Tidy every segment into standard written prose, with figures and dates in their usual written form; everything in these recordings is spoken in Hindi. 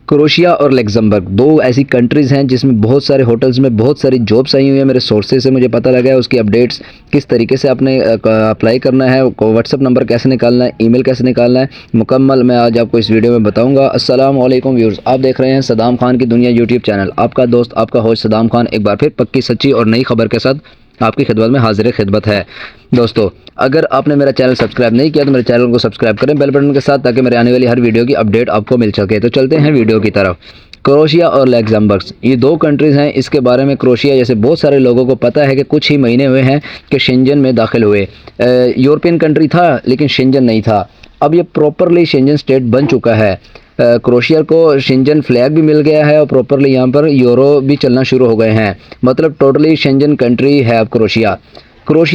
क्रोशिया और लग्जमबर्ग दो ऐसी कंट्रीज़ हैं जिसमें बहुत सारे होटल्स में बहुत सारी जॉब्स आई हुई हैं। मेरे सोर्सेज से मुझे पता लगा है। उसकी अपडेट्स किस तरीके से आपने अप्लाई करना है, व्हाट्सअप नंबर कैसे निकालना है, ईमेल कैसे निकालना है, मुकम्मल मैं आज आपको इस वीडियो में बताऊंगा। अस्सलाम वालेकुम व्यूअर्स, आप देख रहे हैं सदाम खान की दुनिया यूट्यूब चैनल। आपका दोस्त आपका होस्ट सदाम खान एक बार फिर पक्की सच्ची और नई खबर के साथ आपकी खिदमत में हाजिर खिदमत है। दोस्तों, अगर आपने मेरा चैनल सब्सक्राइब नहीं किया तो मेरे चैनल को सब्सक्राइब करें बेल बटन के साथ, ताकि मेरे आने वाली हर वीडियो की अपडेट आपको मिल सके। तो चलते हैं वीडियो की तरफ। क्रोशिया और लग्जमबर्ग ये दो कंट्रीज़ हैं। इसके बारे में क्रोशिया जैसे बहुत सारे लोगों को पता है कि कुछ ही महीने हुए हैं कि शेंजन में दाखिल हुए। यूरोपियन कंट्री था लेकिन शेंजन नहीं था। अब ये प्रॉपरली शेंजन स्टेट बन चुका है। क्रोशिया को शेंजन फ्लैग भी मिल गया है और प्रॉपरली यहाँ पर यूरो भी चलना शुरू हो गए हैं। मतलब टोटली शेंजन कंट्री है अब क्रोशिया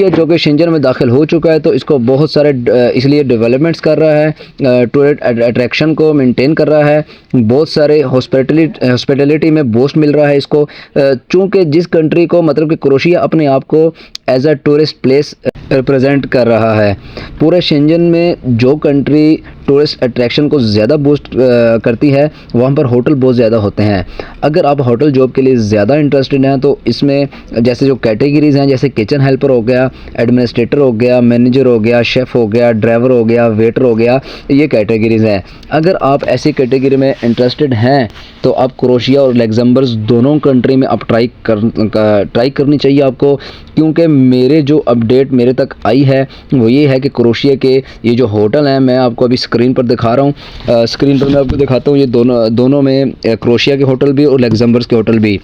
जो कि शेंजन में दाखिल हो चुका है। तो इसको बहुत सारे इसलिए डेवलपमेंट्स कर रहा है, टूरिस्ट अट्रैक्शन को मेंटेन कर रहा है, बहुत सारे हॉस्पिटलिटी में बूस्ट मिल रहा है इसको। चूँकि जिस कंट्री को मतलब कि क्रोशिया अपने आप को as a tourist place represent कर रहा है, पूरे शेंजन में जो कंट्री टूरिस्ट अट्रैक्शन को ज़्यादा बूस्ट करती है वहाँ पर होटल बहुत ज़्यादा होते हैं। अगर आप होटल जॉब के लिए ज़्यादा इंटरेस्टेड हैं तो इसमें जैसे जो कैटेगरीज़ हैं, जैसे किचन हेल्पर हो गया, एडमिनिस्ट्रेटर हो गया, मैनेजर हो गया, शेफ़ हो गया, ड्राइवर हो गया, वेटर हो गया, ये कैटेगरीज़ हैं। अगर आप ऐसी कैटेगरी में इंटरेस्टेड हैं तो आप क्रोशिया और लग्जमबर्ग दोनों कंट्री में आप ट्राई करनी चाहिए आपको। क्योंकि मेरे जो अपडेट मेरे तक आई है वो ये है कि क्रोशिया के ये जो होटल हैं, मैं आपको अभी स्क्रीन पर दिखा रहा हूँ। स्क्रीन पर मैं आपको दिखाता हूँ, ये दोनों में क्रोशिया के होटल भी और लग्जमबर्ग के होटल भी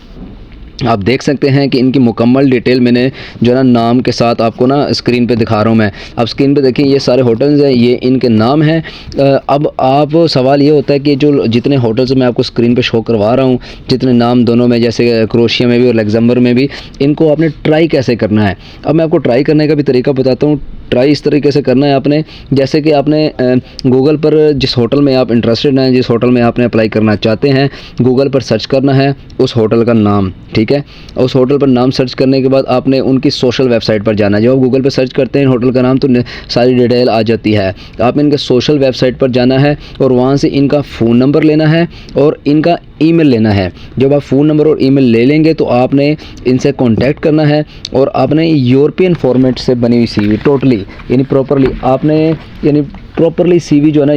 आप देख सकते हैं कि इनकी मुकम्मल डिटेल मैंने जो ना नाम के साथ आपको ना स्क्रीन पे दिखा रहा हूँ मैं। आप स्क्रीन पे देखिए, ये सारे होटल्स हैं, ये इनके नाम हैं। अब आप सवाल ये होता है कि जो जितने होटल्स मैं आपको स्क्रीन पे शो करवा रहा हूँ, जितने नाम दोनों में, जैसे क्रोशिया में भी और लग्जमबर्ग में भी, इनको आपने ट्राई कैसे करना है। अब मैं आपको ट्राई करने का भी तरीका बताता हूँ। ट्राई इस तरीके से करना है आपने, जैसे कि आपने गूगल पर जिस होटल में आप इंटरेस्टेड हैं, जिस होटल में आपने अप्लाई करना चाहते हैं, गूगल पर सर्च करना है उस होटल का नाम, ठीक है। उस होटल पर नाम सर्च करने के बाद आपने उनकी सोशल वेबसाइट पर जाना है। जब आप गूगल पर सर्च करते हैं होटल का नाम तो सारी डिटेल आ जाती है। आप इनके सोशल वेबसाइट पर जाना है और वहाँ से इनका फ़ोन नंबर लेना है और इनका ईमेल लेना है। जब आप फ़ोन नंबर और ईमेल ले लेंगे तो आपने इनसे कांटेक्ट करना है और आपने यूरोपियन फॉर्मेट से बनी हुई सीवी टोटली यानी प्रॉपरली सीवी जो है ना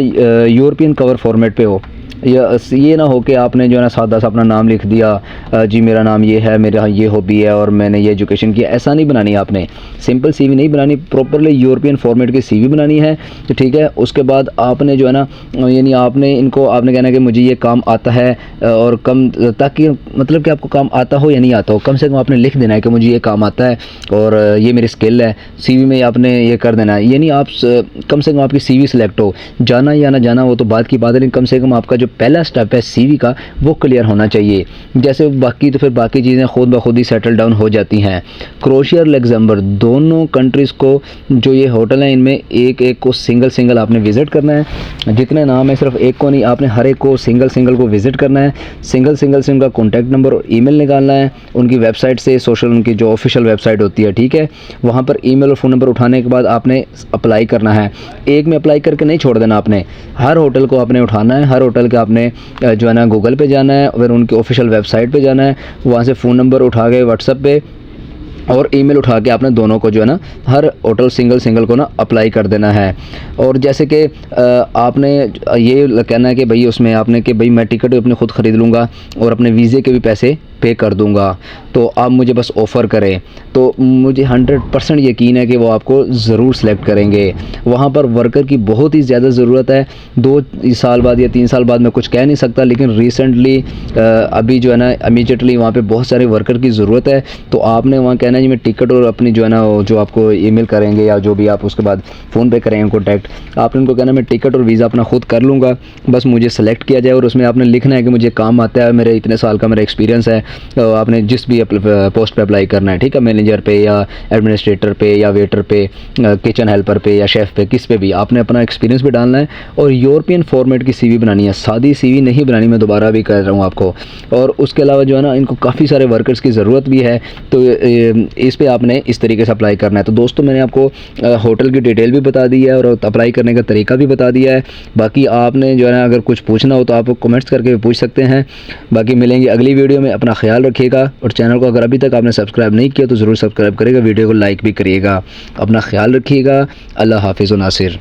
यूरोपियन कवर फॉर्मेट पे हो। ये ना हो कि आपने जो है ना सादा सा अपना नाम लिख दिया, जी मेरा नाम ये है, मेरा ये हॉबी है और मैंने ये एजुकेशन किया। ऐसा नहीं बनानी आपने, सिंपल सीवी नहीं बनानी, प्रॉपरली यूरोपियन फॉर्मेट की सीवी बनानी है, ठीक है। उसके बाद आपने जो है ना यानी आपने कहना कि मुझे ये काम आता है और कम, ताकि मतलब कि आपको काम आता हो या नहीं आता हो, कम से कम आपने लिख देना है कि मुझे ये काम आता है और ये मेरी स्किल है। सीवी में आपने ये कर देना है, यानी आप कम से कम आपकी सीवी सिलेक्ट हो। जाना या ना जाना वो तो बात की बात है, लेकिन कम से कम आपका जो पहला स्टेप है सीवी का वो क्लियर होना चाहिए। जैसे बाकी तो फिर बाकी चीज़ें खुद ब खुद ही सेटल डाउन हो जाती हैं। क्रोशिया और लग्जमबर्ग दोनों कंट्रीज़ को जो ये होटल हैं इनमें एक एक को सिंगल आपने विज़िट करना है। जितने नाम है सिर्फ एक को नहीं, आपने हर एक को सिंगल को विज़िट करना है। सिंगल से उनका कॉन्टैक्ट नंबर और ईमेल निकालना है उनकी वेबसाइट से, सोशल उनकी जो ऑफिशियल वेबसाइट होती है, ठीक है। वहाँ पर ईमेल और फ़ोन नंबर उठाने के बाद आपने अप्लाई करना है। एक में अप्लाई करके नहीं छोड़ देना आपने, हर होटल को आपने उठाना है। हर होटल के आपने जो है ना गूगल पे जाना है, फिर उनकी ऑफिशियल वेबसाइट पे जाना है, वहाँ से फ़ोन नंबर उठा के व्हाट्सएप पे और ईमेल उठा के आपने दोनों को जो है ना हर होटल सिंगल को ना अप्लाई कर देना है। और जैसे कि आपने ये कहना है कि भाई उसमें आपने कि भाई मैं टिकट अपने खुद ख़रीद लूँगा और अपने वीज़े के भी पैसे पे कर दूंगा, तो आप मुझे बस ऑफ़र करें। तो मुझे 100% यकीन है कि वो आपको ज़रूर सेलेक्ट करेंगे। वहाँ पर वर्कर की बहुत ही ज़्यादा ज़रूरत है। 2 साल बाद या 3 साल बाद मैं कुछ कह नहीं सकता, लेकिन रिसेंटली अभी जो है ना इमीडिएटली वहाँ पे बहुत सारे वर्कर की ज़रूरत है। तो आपने वहाँ कहना है जी मैं टिकट और अपनी जो है ना जो आपको ईमेल करेंगे या जो भी आप उसके बाद फ़ोन पे करेंगे कॉन्टैक्ट, आपने उनको कहना मैं टिकट और वीज़ा अपना खुद कर लूँगा, बस मुझे सेलेक्ट किया जाए। और उसमें आपने लिखना है कि मुझे काम आता है, मेरे इतने साल का मेरा एक्सपीरियंस है आपने जिस भी पोस्ट पे अप्लाई करना है, ठीक है, मैनेजर पे या एडमिनिस्ट्रेटर पे या वेटर पे, किचन हेल्पर पे या शेफ़ पे, किस पे भी आपने अपना एक्सपीरियंस भी डालना है। और यूरोपियन फॉर्मेट की सीवी बनानी है, सादी सीवी नहीं बनानी, मैं दोबारा भी कह रहा हूँ आपको। और उसके अलावा जो है ना, इनको काफ़ी सारे वर्कर्स की ज़रूरत भी है, तो इस पे आपने इस तरीके से अप्लाई करना है। तो दोस्तों मैंने आपको होटल की डिटेल भी बता दी है और अप्लाई करने का तरीका भी बता दिया है। बाकी आपने जो है ना, अगर कुछ पूछना हो तो आप कमेंट्स करके पूछ सकते हैं। बाकी मिलेंगे अगली वीडियो में। अपना ख्याल रखिएगा और चैनल को अगर अभी तक आपने सब्सक्राइब नहीं किया तो ज़रूर सब्सक्राइब करिएगा, वीडियो को लाइक भी करिएगा। अपना ख्याल रखिएगा। अल्लाह हाफिज़ व नासिर।